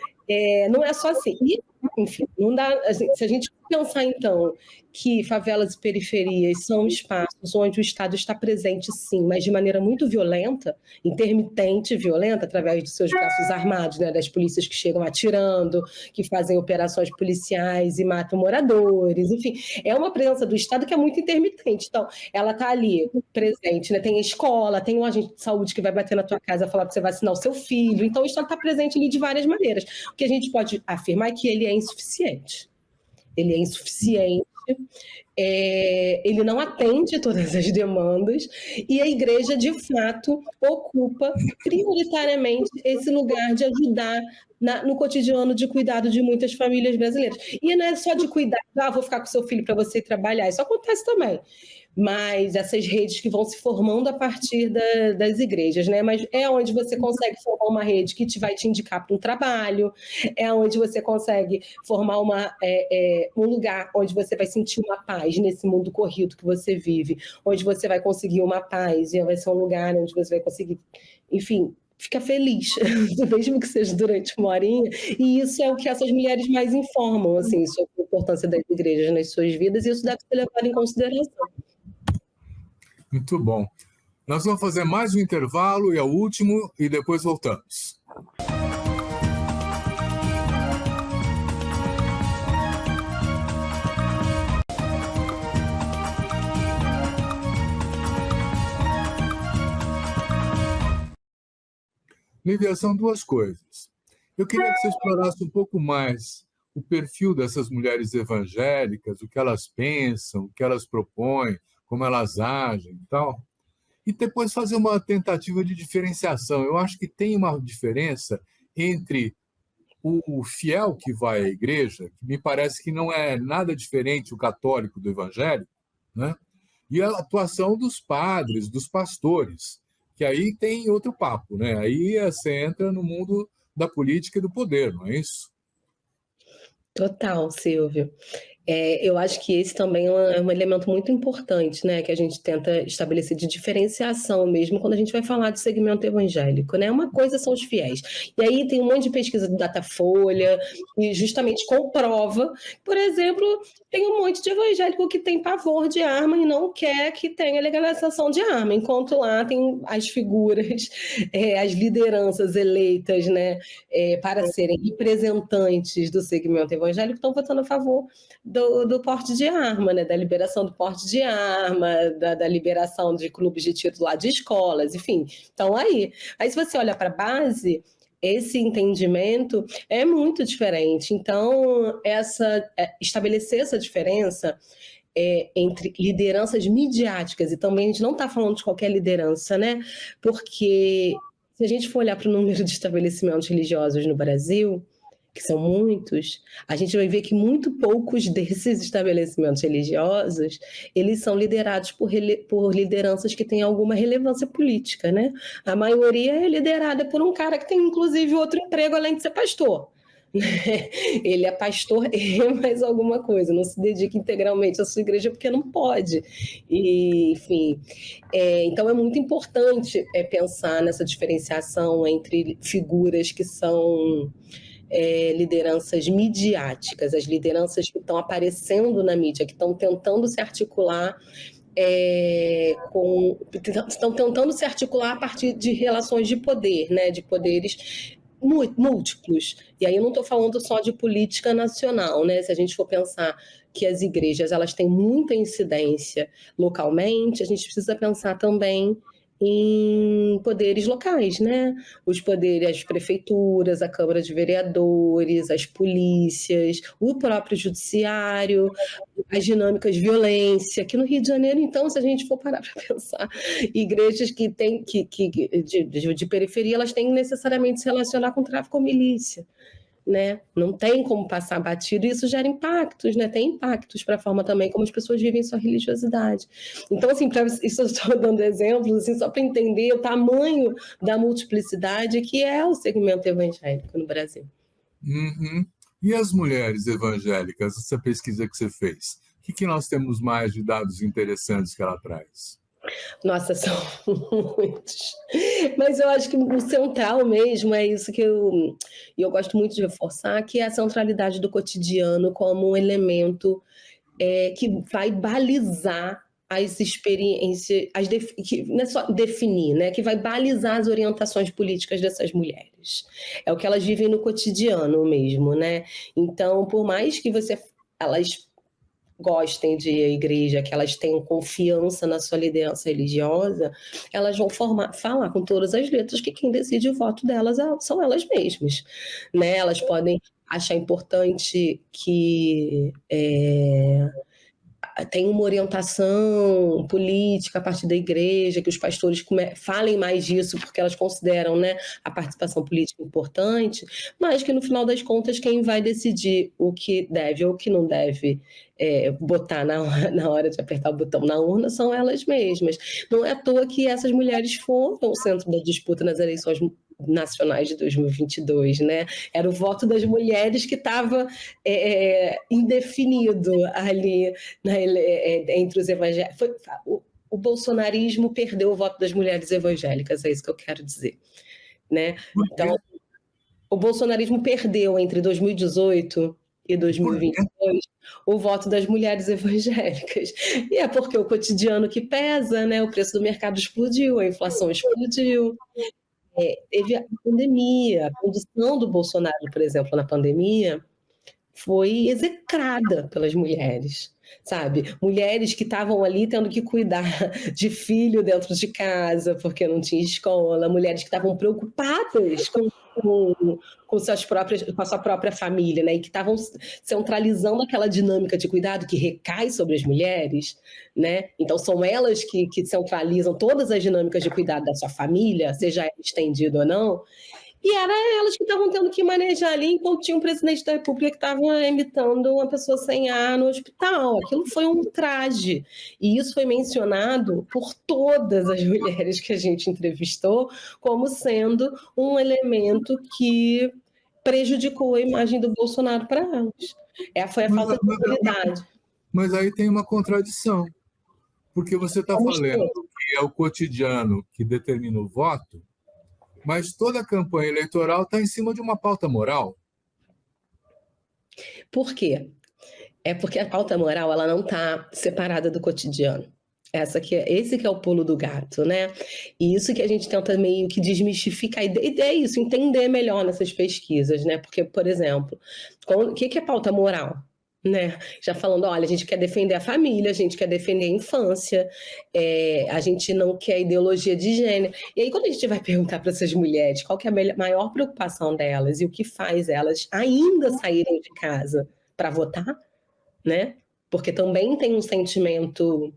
não é só assim. E, enfim, não dá, se a gente pensar, então, que favelas e periferias são espaços onde o Estado está presente, sim, mas de maneira muito violenta, intermitente, violenta, através de seus braços armados, né, das polícias que chegam atirando, que fazem operações policiais e matam moradores, enfim, é uma presença do Estado que é muito intermitente. Então, ela está ali presente, né? Tem a escola, tem um agente de saúde que vai bater na tua casa falar para você vacinar o seu filho, então o Estado está presente ali de várias maneiras. O que a gente pode afirmar é que ele é insuficiente. Ele é insuficiente, ele não atende todas as demandas e a igreja, de fato, ocupa prioritariamente esse lugar de ajudar no cotidiano de cuidado de muitas famílias brasileiras. E não é só de cuidar, vou ficar com seu filho para você trabalhar, isso acontece também. Mas essas redes que vão se formando a partir das igrejas, né? Mas é onde você consegue formar uma rede que vai te indicar para um trabalho, é onde você consegue formar um lugar onde você vai sentir uma paz nesse mundo corrido que você vive, onde você vai conseguir uma paz e vai ser um lugar onde você vai conseguir, enfim, fica feliz, mesmo que seja durante uma horinha, e isso é o que essas mulheres mais informam, assim, sobre a importância das igrejas nas suas vidas, e isso deve ser levado em consideração. Muito bom. Nós vamos fazer mais um intervalo, e é o último, e depois voltamos. Lívia, são duas coisas. Eu queria que você explorasse um pouco mais o perfil dessas mulheres evangélicas, o que elas pensam, o que elas propõem, como elas agem e tal, e depois fazer uma tentativa de diferenciação. Eu acho que tem uma diferença entre o fiel que vai à igreja, que me parece que não é nada diferente o católico do evangélico, né? E a atuação dos padres, dos pastores, que aí tem outro papo, né? Aí você entra no mundo da política e do poder, não é isso? Total, Silvio. Eu acho que esse também é um elemento muito importante, né, que a gente tenta estabelecer de diferenciação mesmo quando a gente vai falar de segmento evangélico, né? Uma coisa são os fiéis. E aí tem um monte de pesquisa do Datafolha e justamente comprova, por exemplo, tem um monte de evangélico que tem pavor de arma e não quer que tenha legalização de arma, enquanto lá tem as figuras, as lideranças eleitas, né, para serem representantes do segmento evangélico, estão votando a favor do porte de arma, né? Da liberação do porte de arma, da liberação de clubes de tiro lá de escolas, enfim. Então, aí se você olha para a base, esse entendimento é muito diferente. Então, estabelecer essa diferença entre lideranças midiáticas, e também a gente não está falando de qualquer liderança, né? Porque se a gente for olhar para o número de estabelecimentos religiosos no Brasil, que são muitos, a gente vai ver que muito poucos desses estabelecimentos religiosos, eles são liderados por lideranças que têm alguma relevância política, né? A maioria é liderada por um cara que tem, inclusive, outro emprego além de ser pastor. Ele é pastor e mais alguma coisa, não se dedica integralmente à sua igreja porque não pode. E, enfim, então é muito importante pensar nessa diferenciação entre figuras que são lideranças midiáticas, as lideranças que estão aparecendo na mídia, que estão tentando se articular estão tentando se articular a partir de relações de poder, né, de poderes múltiplos. E aí eu não estou falando só de política nacional, né? Se a gente for pensar que as igrejas elas têm muita incidência localmente, a gente precisa pensar também em poderes locais, né? Os poderes, as prefeituras, a Câmara de Vereadores, as polícias, o próprio judiciário, as dinâmicas de violência. Aqui no Rio de Janeiro, então, se a gente for parar para pensar, igrejas que têm de periferia, elas têm necessariamente se relacionar com tráfico ou milícia. Né? Não tem como passar batido, e isso gera impactos, né? Tem impactos para a forma também como as pessoas vivem sua religiosidade. Então, assim, isso eu estou dando exemplos, assim, só para entender o tamanho da multiplicidade que é o segmento evangélico no Brasil. Uhum. E as mulheres evangélicas, essa pesquisa que você fez, o que nós temos mais de dados interessantes que ela traz? Nossa, são muitos. Mas eu acho que o central mesmo é isso que eu gosto muito de reforçar, que é a centralidade do cotidiano como um elemento que vai balizar as experiências, que não é só definir, né? Que vai balizar as orientações políticas dessas mulheres. É o que elas vivem no cotidiano mesmo, né? Então, por mais que elas gostem de ir à igreja, que elas tenham confiança na sua liderança religiosa, elas vão falar com todas as letras que quem decide o voto delas são elas mesmas, né? Elas podem achar importante que tem uma orientação política a partir da igreja, que os pastores falem mais disso, porque elas consideram, né, a participação política importante, mas que no final das contas quem vai decidir o que deve ou o que não deve botar na hora de apertar o botão na urna são elas mesmas. Não é à toa que essas mulheres foram o centro da disputa nas eleições nacionais de 2022, né? Era o voto das mulheres que estava indefinido ali entre os evangélicos. O bolsonarismo perdeu o voto das mulheres evangélicas, é isso que eu quero dizer. né? Por quê? Então, o bolsonarismo perdeu entre 2018 e Por quê? 2022 o voto das mulheres evangélicas. E é porque o cotidiano que pesa, né? O preço do mercado explodiu, a inflação explodiu. Teve a pandemia, a condução do Bolsonaro, por exemplo, na pandemia, foi execrada pelas mulheres, sabe? Mulheres que estavam ali tendo que cuidar de filho dentro de casa, porque não tinha escola, mulheres que estavam preocupadas com com a sua própria família, né? E que estavam centralizando aquela dinâmica de cuidado que recai sobre as mulheres, né? Então são elas que centralizam todas as dinâmicas de cuidado da sua família, seja ela estendida ou não. E era elas que estavam tendo que manejar ali enquanto tinha um presidente da República que estava imitando uma pessoa sem ar no hospital. Aquilo foi um traje. E isso foi mencionado por todas as mulheres que a gente entrevistou como sendo um elemento que prejudicou a imagem do Bolsonaro para elas. Foi a falta de autoridade. Mas aí tem uma contradição, porque você está falando que é o cotidiano que determina o voto, mas toda a campanha eleitoral está em cima de uma pauta moral. Por quê? É porque a pauta moral ela não está separada do cotidiano. Esse que é o pulo do gato, né? E isso que a gente tenta meio que desmistificar. E é isso, entender melhor nessas pesquisas, né? Porque, por exemplo, o que é pauta moral? Né? Já falando, olha, a gente quer defender a família, a gente quer defender a infância, a gente não quer ideologia de gênero. E aí, quando a gente vai perguntar para essas mulheres qual que é a maior preocupação delas e o que faz elas ainda saírem de casa para votar, né? Porque também tem um sentimento,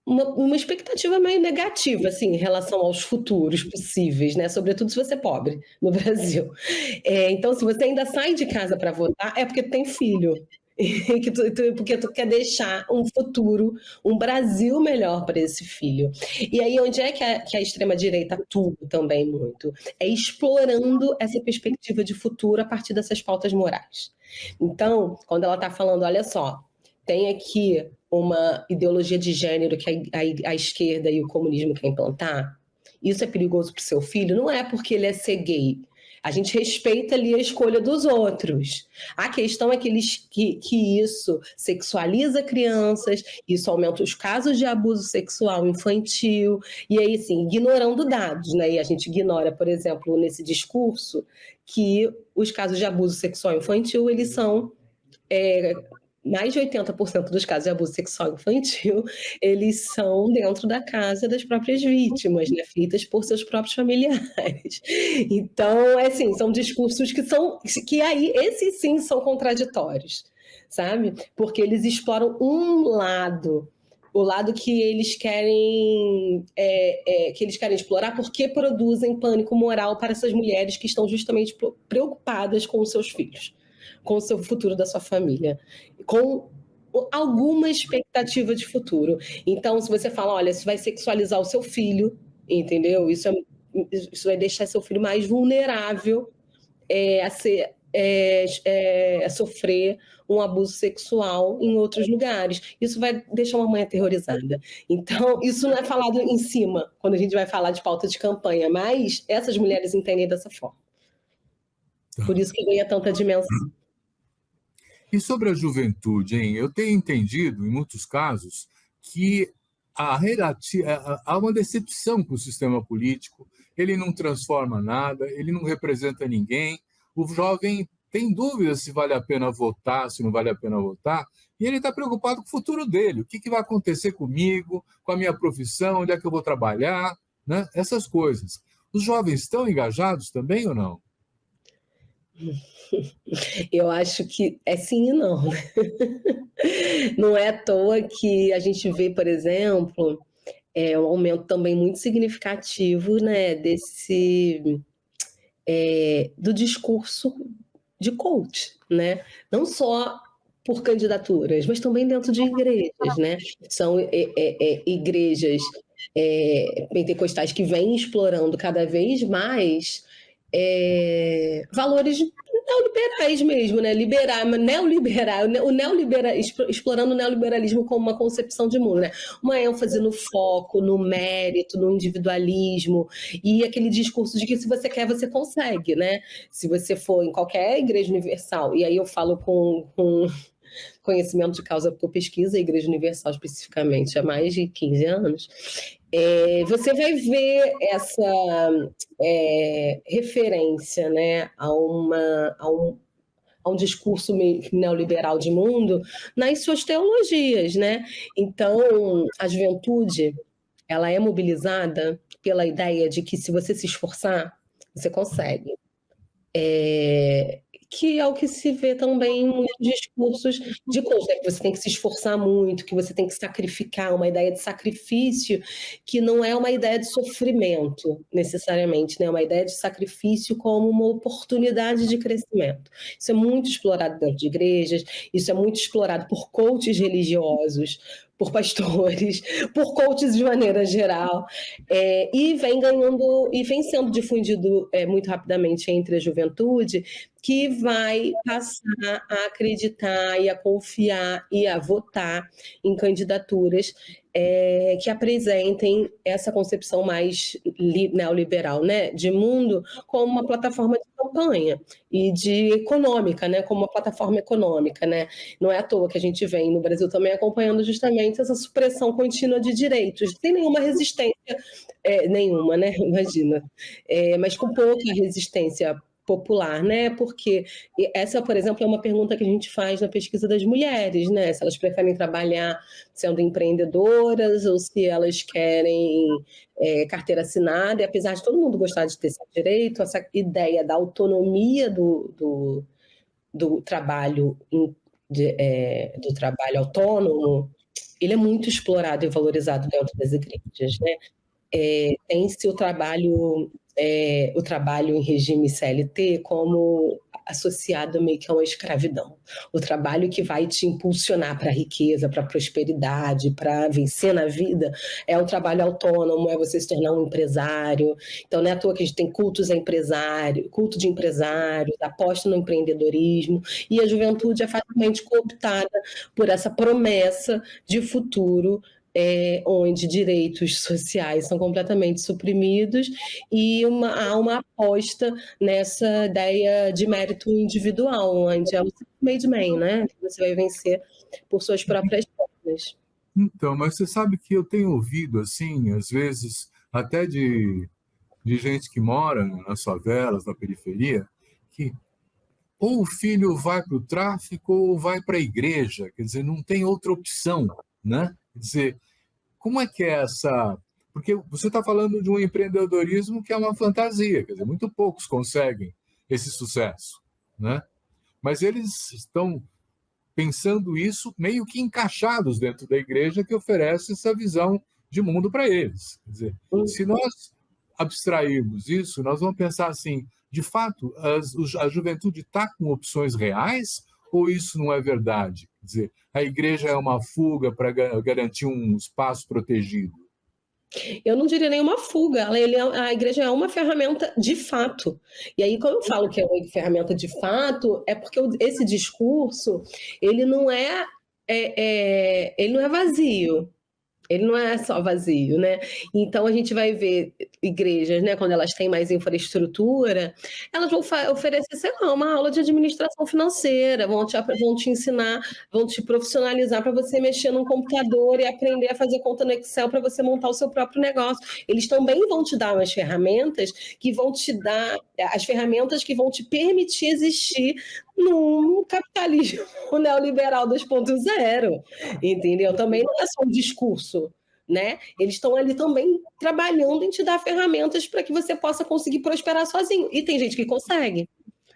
uma expectativa meio negativa, assim, em relação aos futuros possíveis, né? Sobretudo se você é pobre no Brasil. Então, se você ainda sai de casa para votar, é porque tu tem filho. Porque tu quer deixar um futuro, um Brasil melhor para esse filho. E aí, onde é que a extrema-direita atua também muito? É explorando essa perspectiva de futuro a partir dessas pautas morais. Então, quando ela está falando, olha só, tem aqui uma ideologia de gênero que a esquerda e o comunismo querem implantar, isso é perigoso para o seu filho, não é porque ele é ser gay. A gente respeita ali a escolha dos outros. A questão é que isso sexualiza crianças, isso aumenta os casos de abuso sexual infantil, e aí, assim, ignorando dados, né? E a gente ignora, por exemplo, nesse discurso, que os casos de abuso sexual infantil, eles são... mais de 80% dos casos de abuso sexual infantil, eles são dentro da casa das próprias vítimas, né, feitas por seus próprios familiares. Então, assim, são discursos que aí, esses sim são contraditórios, sabe? Porque eles exploram um lado, o lado que eles querem explorar porque produzem pânico moral para essas mulheres que estão justamente preocupadas com os seus filhos, com o seu futuro da sua família, com alguma expectativa de futuro. Então, se você fala, olha, isso vai sexualizar o seu filho, entendeu? Isso vai deixar seu filho mais vulnerável a sofrer um abuso sexual em outros lugares. Isso vai deixar uma mãe aterrorizada. Então, isso não é falado em cima, quando a gente vai falar de pauta de campanha, mas essas mulheres entendem dessa forma. Por isso que ganha tanta dimensão. E sobre a juventude, hein? Eu tenho entendido, em muitos casos, que há uma decepção com o sistema político, ele não transforma nada, ele não representa ninguém, o jovem tem dúvidas se vale a pena votar, se não vale a pena votar, e ele está preocupado com o futuro dele, o que vai acontecer comigo, com a minha profissão, onde é que eu vou trabalhar, né? Essas coisas. Os jovens estão engajados também ou não? Eu acho que é sim e não. Não é à toa que a gente vê, por exemplo, um aumento também muito significativo, né, do discurso de coach, né? Não só por candidaturas, mas também dentro de igrejas, né? São igrejas pentecostais que vêm explorando cada vez mais valores neoliberais mesmo, né? Explorando o neoliberalismo como uma concepção de mundo, né? Uma ênfase no foco, no mérito, no individualismo e aquele discurso de que se você quer, você consegue, né? Se você for em qualquer igreja universal, e aí eu falo com conhecimento de causa, porque eu pesquiso a Igreja Universal especificamente há mais de 15 anos, você vai ver essa referência, né, a um discurso neoliberal de mundo nas suas teologias, né? Então, a juventude, ela é mobilizada pela ideia de que se você se esforçar, você consegue. Que é o que se vê também em muitos discursos de coach, né? Que você tem que se esforçar muito, que você tem que sacrificar, uma ideia de sacrifício que não é uma ideia de sofrimento, necessariamente, né? Uma ideia de sacrifício como uma oportunidade de crescimento. Isso é muito explorado dentro de igrejas, isso é muito explorado por coaches religiosos, por pastores, por coaches de maneira geral, e vem ganhando, e vem sendo difundido muito rapidamente entre a juventude, que vai passar a acreditar e a confiar e a votar em candidaturas que apresentem essa concepção mais neoliberal, né, de mundo como uma plataforma de campanha e de econômica, né, como uma plataforma econômica, né. Não é à toa que a gente vem no Brasil também acompanhando justamente essa supressão contínua de direitos, sem nenhuma resistência, nenhuma, né, imagina, mas com pouca resistência popular, né? Porque essa, por exemplo, é uma pergunta que a gente faz na pesquisa das mulheres, né? Se elas preferem trabalhar sendo empreendedoras ou se elas querem carteira assinada, e apesar de todo mundo gostar de ter esse direito, essa ideia da autonomia do trabalho do trabalho autônomo, ele é muito explorado e valorizado dentro das igrejas, né? Tem-se o trabalho em regime CLT como associado meio que a uma escravidão. O trabalho que vai te impulsionar para a riqueza, para a prosperidade, para vencer na vida, é o trabalho autônomo, é você se tornar um empresário. Então, não é à toa que a gente tem culto de empresários, aposta no empreendedorismo, e a juventude é facilmente cooptada por essa promessa de futuro onde direitos sociais são completamente suprimidos e há uma aposta nessa ideia de mérito individual, onde é o self-made man, né? Que você vai vencer por suas próprias pernas. Então, mas você sabe que eu tenho ouvido, assim, às vezes, até de gente que mora nas favelas, na periferia, que ou o filho vai para o tráfico ou vai para a igreja, quer dizer, não tem outra opção, né? Quer dizer, como é que é essa... Porque você está falando de um empreendedorismo que é uma fantasia, quer dizer, muito poucos conseguem esse sucesso, né? Mas eles estão pensando isso meio que encaixados dentro da igreja que oferece essa visão de mundo para eles. Quer dizer, se nós abstrairmos isso, nós vamos pensar assim, de fato, a juventude está com opções reais ou isso não é verdade? Quer dizer, a igreja é uma fuga para garantir um espaço protegido? Eu não diria nenhuma fuga, a igreja é uma ferramenta de fato. E aí, quando eu falo que é uma ferramenta de fato, é porque esse discurso, ele não é vazio. Ele não é só vazio, né? Então a gente vai ver igrejas, né, quando elas têm mais infraestrutura, elas vão oferecer, sei lá, uma aula de administração financeira, vão te ensinar, vão te profissionalizar para você mexer num computador e aprender a fazer conta no Excel para você montar o seu próprio negócio. Eles também vão te dar umas ferramentas que vão te dar as ferramentas que vão te permitir existir num capitalismo neoliberal 2.0, entendeu? Também não é só um discurso, né? Eles estão ali também trabalhando em te dar ferramentas para que você possa conseguir prosperar sozinho. E tem gente que consegue,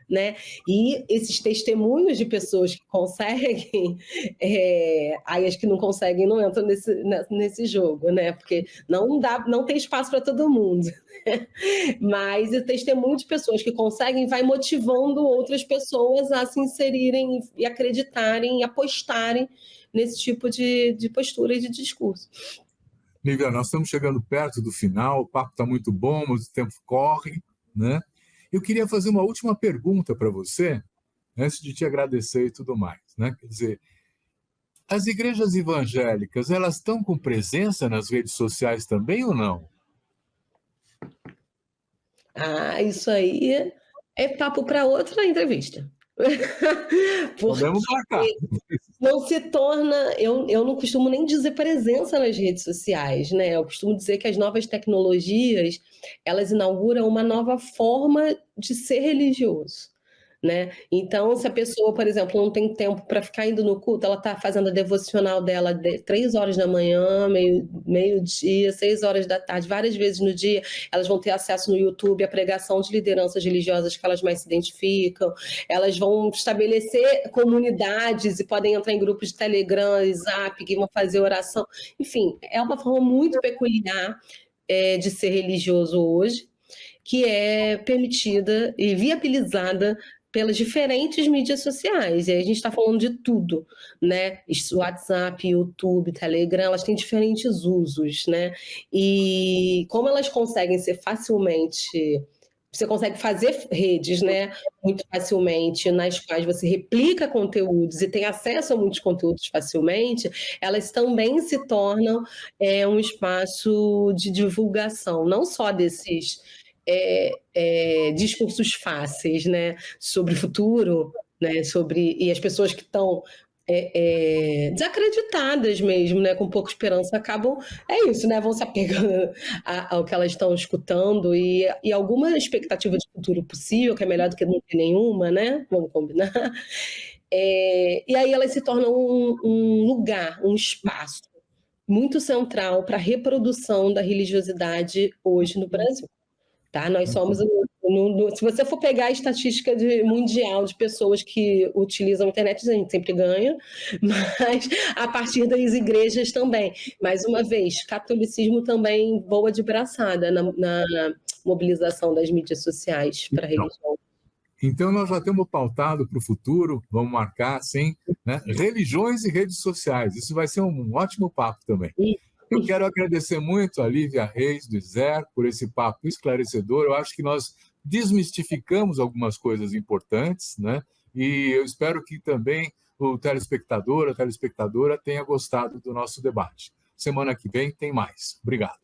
né? E esses testemunhos de pessoas que conseguem, aí as que não conseguem não entram nesse jogo, né? Porque não tem espaço para todo mundo. Mas o testemunho de pessoas que conseguem vai motivando outras pessoas a se inserirem e acreditarem e apostarem nesse tipo de postura e de discurso. Lívia, nós estamos chegando perto do final, o papo está muito bom, mas o tempo corre, né? Eu queria fazer uma última pergunta para você, antes de te agradecer e tudo mais, né? Quer dizer, as igrejas evangélicas, elas estão com presença nas redes sociais também ou não? Ah, isso aí é papo para outra entrevista. Porque Podemos marcar. não se torna, eu não costumo nem dizer presença nas redes sociais, né? Eu costumo dizer que as novas tecnologias, elas inauguram uma nova forma de ser religioso, né? Então, se a pessoa, por exemplo, não tem tempo para ficar indo no culto, ela está fazendo a devocional dela 3 horas da manhã, meio-dia, 6 horas da tarde, várias vezes no dia, elas vão ter acesso no YouTube à pregação de lideranças religiosas que elas mais se identificam, elas vão estabelecer comunidades e podem entrar em grupos de Telegram, Zap, que vão fazer oração. Enfim, é uma forma muito peculiar de ser religioso hoje, que é permitida e viabilizada pelas diferentes mídias sociais. E aí a gente está falando de tudo, né? WhatsApp, YouTube, Telegram, elas têm diferentes usos, né? E como elas conseguem ser facilmente... Você consegue fazer redes, né, muito facilmente, nas quais você replica conteúdos e tem acesso a muitos conteúdos facilmente, elas também se tornam um espaço de divulgação, não só desses discursos fáceis, né, sobre o futuro, né, e as pessoas que estão desacreditadas mesmo, né, com pouca esperança, acabam, isso, né, vão se apegando ao que elas estão escutando e alguma expectativa de futuro possível, que é melhor do que não ter nenhuma, né, vamos combinar. E aí elas se tornam um lugar, um espaço muito central para a reprodução da religiosidade hoje no Brasil. Tá? Nós somos, se você for pegar a estatística mundial de pessoas que utilizam a internet, a gente sempre ganha, mas a partir das igrejas também. Mais uma vez, catolicismo também voa de braçada na mobilização das mídias sociais para a religião. Então, nós já temos pautado para o futuro, vamos marcar, sim, né? Religiões e redes sociais. Isso vai ser um ótimo papo também. Eu quero agradecer muito a Lívia Reis, do ISER, por esse papo esclarecedor. Eu acho que nós desmistificamos algumas coisas importantes, né? E eu espero que também o telespectador, a telespectadora tenha gostado do nosso debate. Semana que vem tem mais. Obrigado.